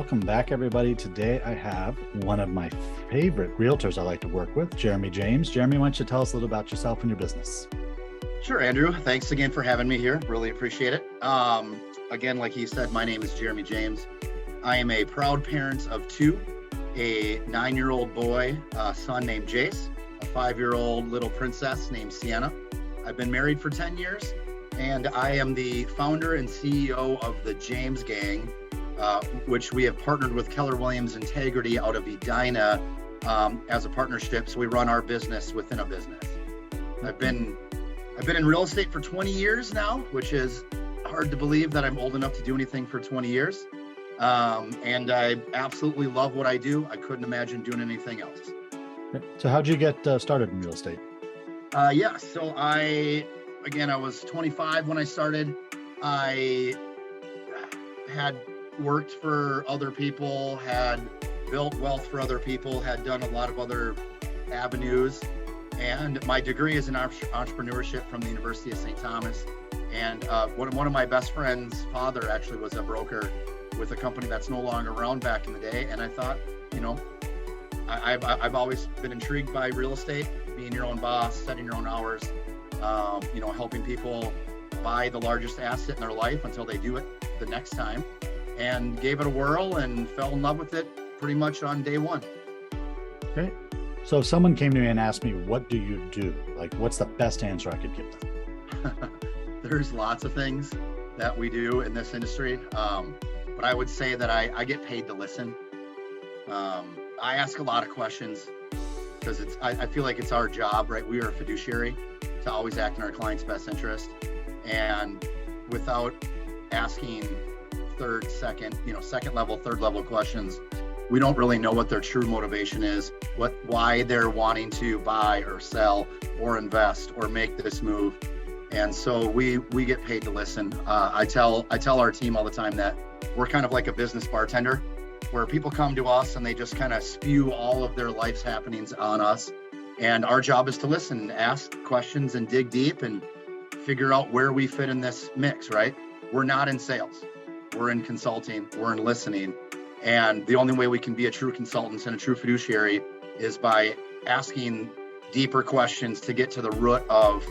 Welcome back, everybody. Today I have one of my favorite realtors I like to work with, Jeremy James. Jeremy, why don't you tell us a little about yourself and your business? Sure, Andrew. Thanks again for having me here. Really appreciate it. Again, like he said, my name is Jeremy James. I am a proud parent of two, a 9-year-old boy, son named Jace, a 5-year-old little princess named Sienna. I've been married for 10 years, and I am the founder and CEO of the James Gang, which we have partnered with Keller Williams Integrity out of Edina as a partnership. So we run our business within a business. I've been in real estate for 20 years now, which is hard to believe that I'm old enough to do anything for 20 years. And I absolutely love what I do. I couldn't imagine doing anything else. So how'd you get started in real estate? So I was 25 when I started. I had worked for other people, had built wealth for other people, had done a lot of other avenues. And my degree is in entrepreneurship from the University of St. Thomas. And one of my best friend's father actually was a broker with a company that's no longer around back in the day. And I thought, I've always been intrigued by real estate, being your own boss, setting your own hours, helping people buy the largest asset in their life until they do it the next time, and gave it a whirl and fell in love with it pretty much on day one. Okay. So if someone came to me and asked me, what do you do? Like, what's the best answer I could give them? There's lots of things that we do in this industry. But I would say that I get paid to listen. I ask a lot of questions because I feel like it's our job, right? We are a fiduciary to always act in our client's best interest. And without asking second level, third level questions, we don't really know what their true motivation is, why they're wanting to buy or sell or invest or make this move. And so we get paid to listen. I tell our team all the time that we're kind of like a business bartender, where people come to us and they just kind of spew all of their life's happenings on us. And our job is to listen and ask questions and dig deep and figure out where we fit in this mix, right? We're not in sales. We're in consulting. We're in listening. And the only way we can be a true consultant and a true fiduciary is by asking deeper questions to get to the root of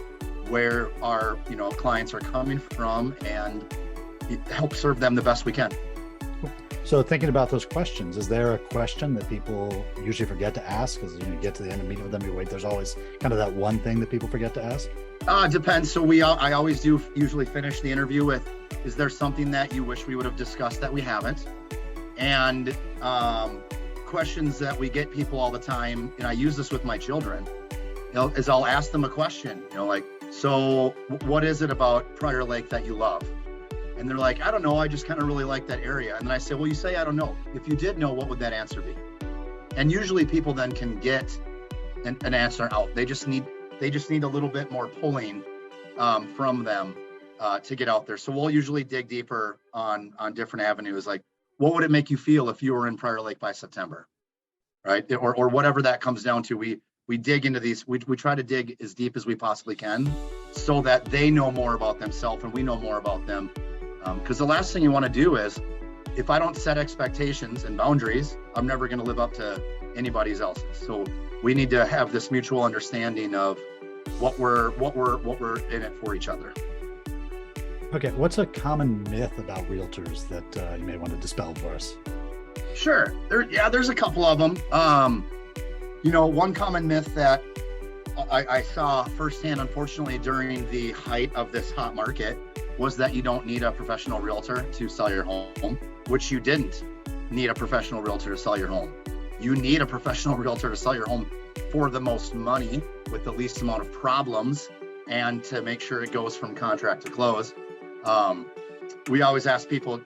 where our clients are coming from and help serve them the best we can. So thinking about those questions, is there a question that people usually forget to ask? Because you get to the end of meeting with them, you wait, there's always kind of that one thing that people forget to ask? It depends. So I always do usually finish the interview with, is there something that you wish we would have discussed that we haven't? And questions that we get people all the time, and I use this with my children, is I'll ask them a question, so what is it about Prior Lake that you love? And they're like, I don't know, I just kind of really like that area. And then I say, well, you say, I don't know. If you did know, what would that answer be? And usually people then can get an answer out. They just need a little bit more pulling from them to get out there. So we'll usually dig deeper on different avenues, like, what would it make you feel if you were in Prior Lake by September, right? Or whatever that comes down to. We dig into these, we try to dig as deep as we possibly can so that they know more about themselves and we know more about them. Because the last thing you want to do is, if I don't set expectations and boundaries, I'm never going to live up to anybody's else's. So we need to have this mutual understanding of what we're in it for each other. Okay, what's a common myth about realtors that you may want to dispel for us? Sure. There's a couple of them. One common myth that I saw firsthand, unfortunately, during the height of this hot market was that you don't need a professional realtor to sell your home, which you didn't need a professional realtor to sell your home. You need a professional realtor to sell your home for the most money with the least amount of problems and to make sure it goes from contract to close. We always ask people,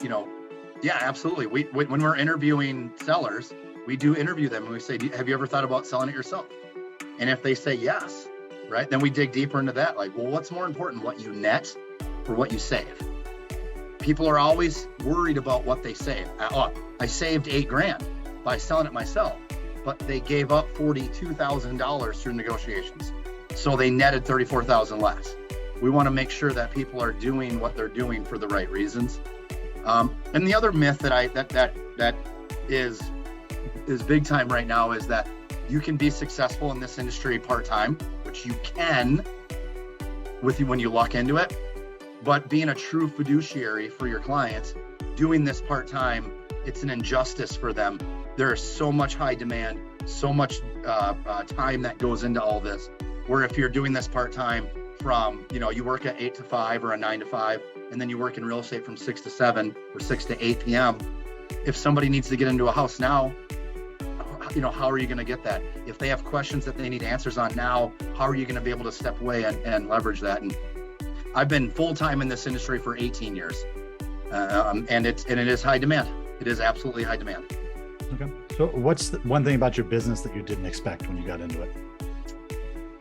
yeah, absolutely. When we're interviewing sellers, we do interview them and we say, have you ever thought about selling it yourself? And if they say yes, right, then we dig deeper into that. Like, well, what's more important, what you net or what you save? People are always worried about what they save. I saved $8,000 by selling it myself, but they gave up $42,000 through negotiations. So they netted $34,000 less. We want to make sure that people are doing what they're doing for the right reasons. And the other myth that is big time right now is that you can be successful in this industry part-time, which you can when you luck into it, but being a true fiduciary for your clients, doing this part-time, it's an injustice for them. There is so much high demand, so much time that goes into all this, where if you're doing this part-time from, you work at 8 to 5 or a 9 to 5, and then you work in real estate from 6 to 7 or 6 to 8 p.m. If somebody needs to get into a house now, how are you going to get that? If they have questions that they need answers on now, how are you going to be able to step away and leverage that? And I've been full-time in this industry for 18 years, and it is high demand. It is absolutely high demand. Okay. So what's the one thing about your business that you didn't expect when you got into it?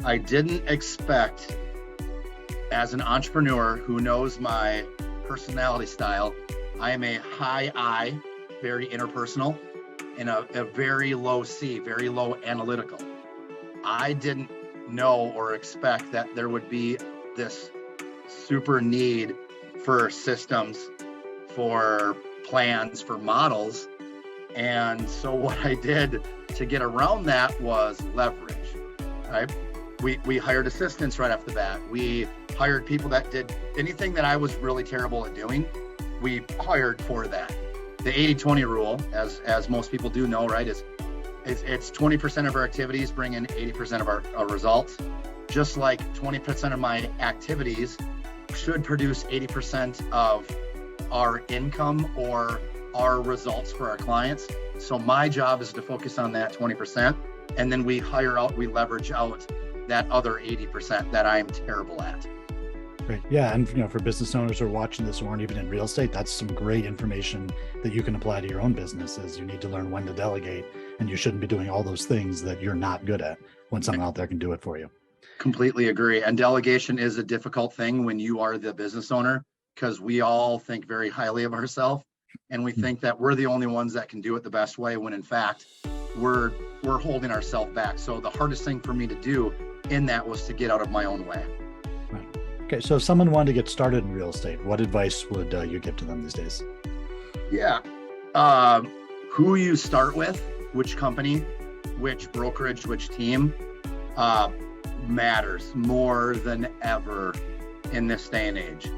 I didn't expect, as an entrepreneur who knows my personality style, I am a high I, very interpersonal, and a very low C, very low analytical. I didn't know or expect that there would be this super need for systems, for plans, for models. And so what I did to get around that was leverage, right? We hired assistants right off the bat. We hired people that did anything that I was really terrible at doing. We hired for that. The 80-20 rule, as most people do know, right, is it's 20% of our activities bring in 80% of our results. Just like 20% of my activities should produce 80% of our income or our results for our clients. So my job is to focus on that 20%, and then we leverage out that other 80% that I am terrible at. Great. Yeah. And for business owners who are watching this who aren't even in real estate, that's some great information that you can apply to your own business. Is you need to learn when to delegate, and you shouldn't be doing all those things that you're not good at when someone out there can do it for you. Completely agree. And delegation is a difficult thing when you are the business owner, because we all think very highly of ourselves, and we think that we're the only ones that can do it the best way, when in fact we're holding ourselves back. So the hardest thing for me to do in that was to get out of my own way. Right. Okay, so if someone wanted to get started in real estate, what advice would you give to them these days? Yeah. Who you start with, which company, which brokerage, which team, matters more than ever in this day and age.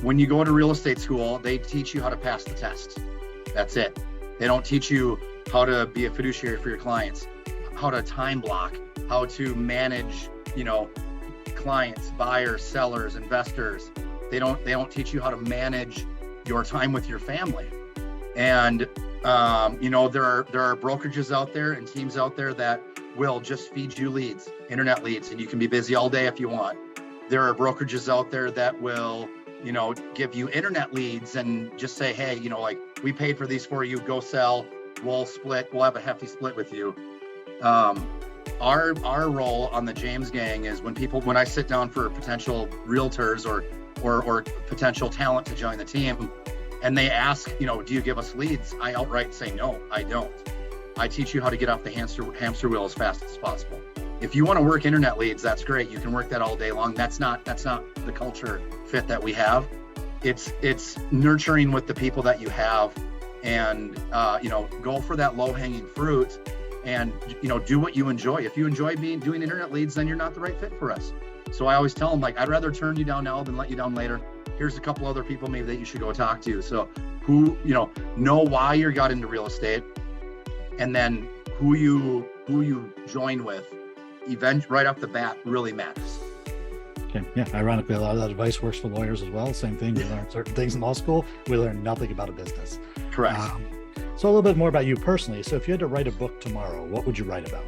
When you go to real estate school, they teach you how to pass the test. That's it. They don't teach you how to be a fiduciary for your clients, how to time block, how to manage, clients, buyers, sellers, investors. They don't teach you how to manage your time with your family. And there are brokerages out there and teams out there that will just feed you leads, internet leads, and you can be busy all day if you want. There are brokerages out there that will, give you internet leads and just say, hey, we paid for these for you, go sell, we'll have a hefty split with you. Our role on the James Gang is when I sit down for potential realtors or potential talent to join the team, and they ask, do you give us leads? I outright say, no, I don't. I teach you how to get off the hamster wheel as fast as possible. If you want to work internet leads, that's great. You can work that all day long. That's not the culture fit that we have. It's nurturing with the people that you have, and go for that low-hanging fruit, and do what you enjoy. If you enjoy doing internet leads, then you're not the right fit for us. So I always tell them, I'd rather turn you down now than let you down later. Here's a couple other people maybe that you should go talk to. So who know why you got into real estate, and then who you join with right off the bat really matters. Okay. Yeah. Ironically, a lot of that advice works for lawyers as well. Same thing. We learn certain things in law school. We learn nothing about a business. Correct. So a little bit more about you personally. So if you had to write a book tomorrow, what would you write about?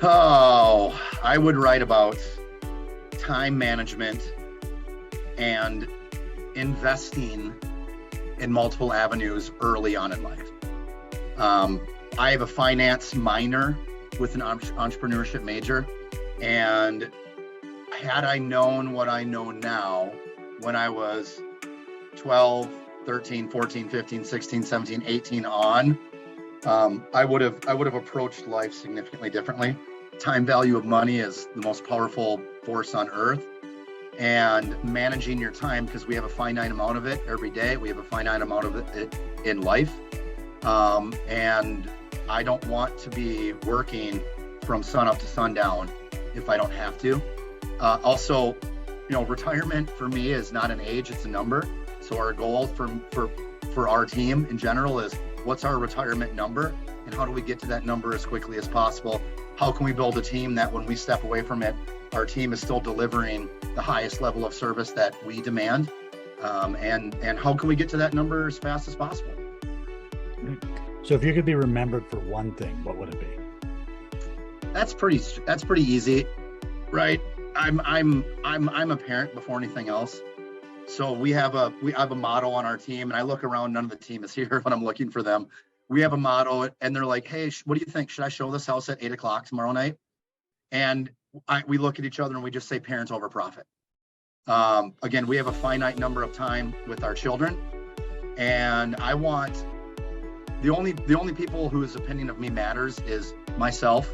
Oh, I would write about time management and investing in multiple avenues early on in life. I have a finance minor with an entrepreneurship major, and had I known what I know now when I was 12, 13, 14, 15, 16, 17, 18 on, I would have approached life significantly differently. Time value of money is the most powerful force on earth, and managing your time, because we have a finite amount of it every day, we have a finite amount of it in life. And I don't want to be working from sun up to sundown if I don't have to. Also, retirement for me is not an age, it's a number. So our goal for our team in general is, what's our retirement number and how do we get to that number as quickly as possible? How can we build a team that when we step away from it, our team is still delivering the highest level of service that we demand? And how can we get to that number as fast as possible? So if you could be remembered for one thing, what would it be? That's pretty easy, right? I'm a parent before anything else. So we have a motto on our team, and I look around, none of the team is here when I'm looking for them. We have a motto, and they're like, hey, what do you think? Should I show this house at 8:00 tomorrow night? And we look at each other and we just say parents over profit. Again, we have a finite number of time with our children, and I want the only people whose opinion of me matters is myself,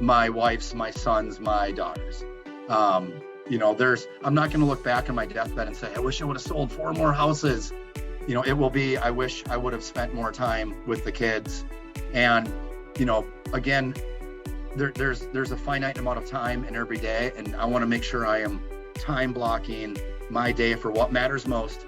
my wife's, my sons, my daughters. I'm not going to look back on my deathbed and say, I wish I would have sold 4 more houses. It will be, I wish I would have spent more time with the kids. And, again, there's a finite amount of time in every day, and I want to make sure I am time blocking my day for what matters most.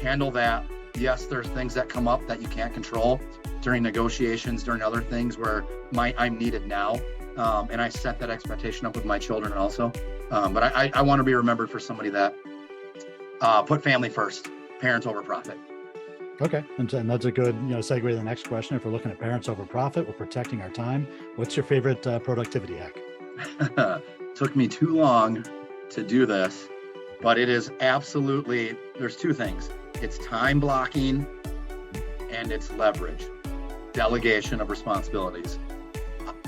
Handle that. Yes, there's things that come up that you can't control during negotiations, during other things where I'm needed now. And I set that expectation up with my children also. But I want to be remembered for somebody that put family first, parents over profit. Okay, and that's a good segue to the next question. If we're looking at parents over profit, we're protecting our time. What's your favorite productivity hack? Took me too long to do this, but it is absolutely, there's 2 things. It's time blocking and it's leverage, delegation of responsibilities.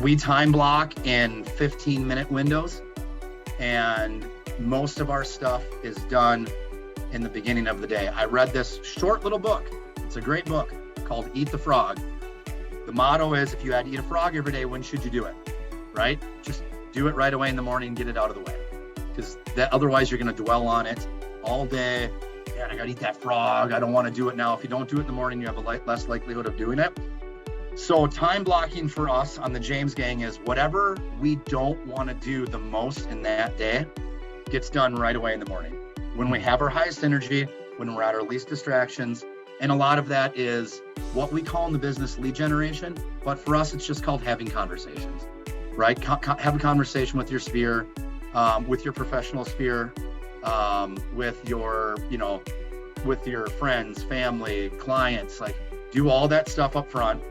We time block in 15-minute windows, and most of our stuff is done in the beginning of the day. I read this short little book. It's a great book called Eat the Frog. The motto is, if you had to eat a frog every day, when should you do it? Right? Just do it right away in the morning and get it out of the way. Because otherwise you're going to dwell on it all day. Man, I got to eat that frog. I don't want to do it now. If you don't do it in the morning, you have a less likelihood of doing it. So time blocking for us on the James Gang is whatever we don't want to do the most in that day gets done right away in the morning. When we have our highest energy, when we're at our least distractions. And a lot of that is what we call in the business lead generation. But for us, it's just called having conversations, right? Have a conversation with your sphere, with your professional sphere, with your friends, family, clients. Like, do all that stuff up front,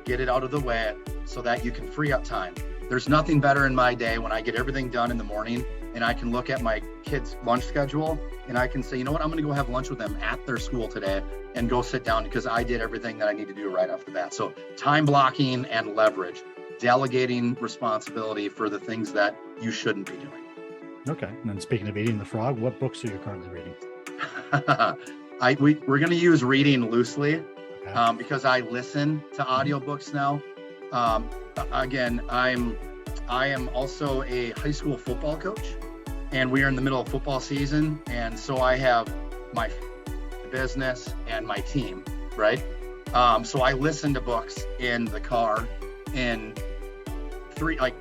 get it out of the way so that you can free up time. There's nothing better in my day when I get everything done in the morning and I can look at my kids' lunch schedule and I can say, you know what, I'm going to go have lunch with them at their school today and go sit down because I did everything that I need to do right off the bat. So time blocking and leverage, delegating responsibility for the things that you shouldn't be doing. Okay. And then speaking of eating the frog, what books are you currently reading? We're going to use reading loosely, okay, because I listen to audiobooks now. Again, I am also a high school football coach, and we are in the middle of football season. And so I have my business and my team, right? So I listen to books in the car. And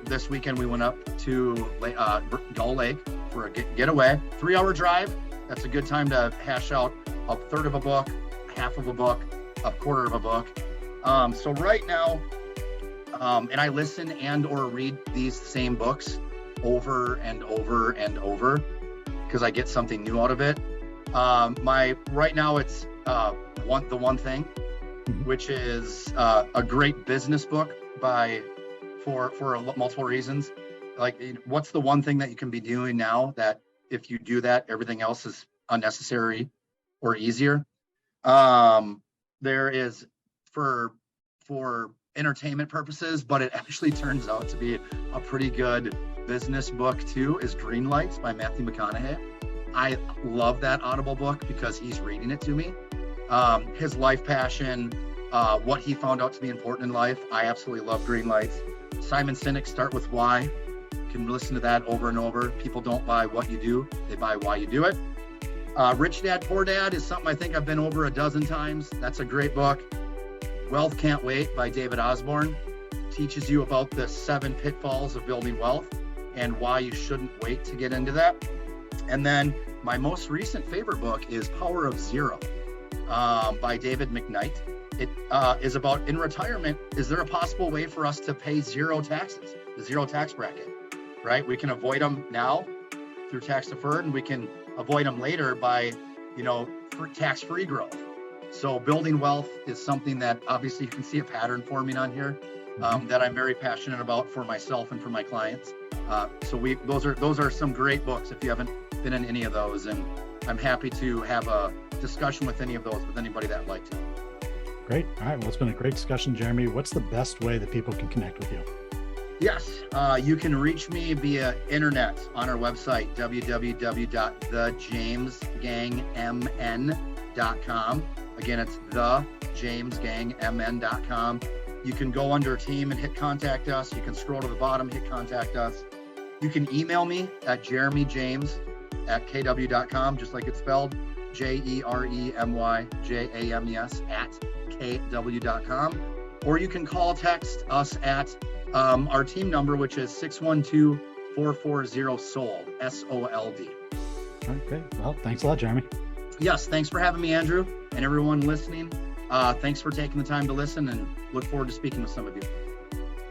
this weekend we went up to Gull Lake for a getaway, 3-hour drive. That's a good time to hash out a third of a book, half of a book, a quarter of a book. So right now, and I listen and or read these same books over and over and over because I get something new out of it. Right now it's The One Thing, which is a great business book for multiple reasons. Like, what's the one thing that you can be doing now that if you do that, everything else is unnecessary or easier? There is for entertainment purposes, but it actually turns out to be a pretty good business book too, is Green Lights by Matthew McConaughey. I love that Audible book because he's reading it to me. His life passion, what he found out to be important in life. I absolutely love Green Lights. Simon Sinek's Start With Why. You can listen to that over and over. People don't buy what you do, they buy why you do it. Rich Dad, Poor Dad is something I think I've been over a dozen times. That's a great book. Wealth Can't Wait by 𝙃𝙀𝙍𝙀 teaches you about the 7 pitfalls of building wealth and why you shouldn't wait to get into that. And then my most recent favorite book is Power of Zero by David McKnight. It is about, in retirement, is there a possible way for us to pay zero taxes, the zero tax bracket, right? We can avoid them now through tax deferred, and we can avoid them later by, for tax-free growth. So building wealth is something that obviously you can see a pattern forming on here that I'm very passionate about for myself and for my clients. So those are some great books if you haven't been in any of those, and I'm happy to have a discussion with any of those with anybody that would like to. Great. All right. Well, it's been a great discussion, Jeremy. What's the best way that people can connect with you? Yes, you can reach me via internet on our website, www.thejamesgangmn.com. Again, it's thejamesgangmn.com. You can go under team and hit contact us. You can scroll to the bottom, hit contact us. You can email me at jeremyjames@kw.com, just like it's spelled, jeremyjames@kw.com. Or you can call, text us at our team number, which is 612-440-SOLD, SOLD. All right, great. Well, thanks a lot, Jeremy. Yes, thanks for having me, Andrew, and everyone listening. Thanks for taking the time to listen, and look forward to speaking with some of you.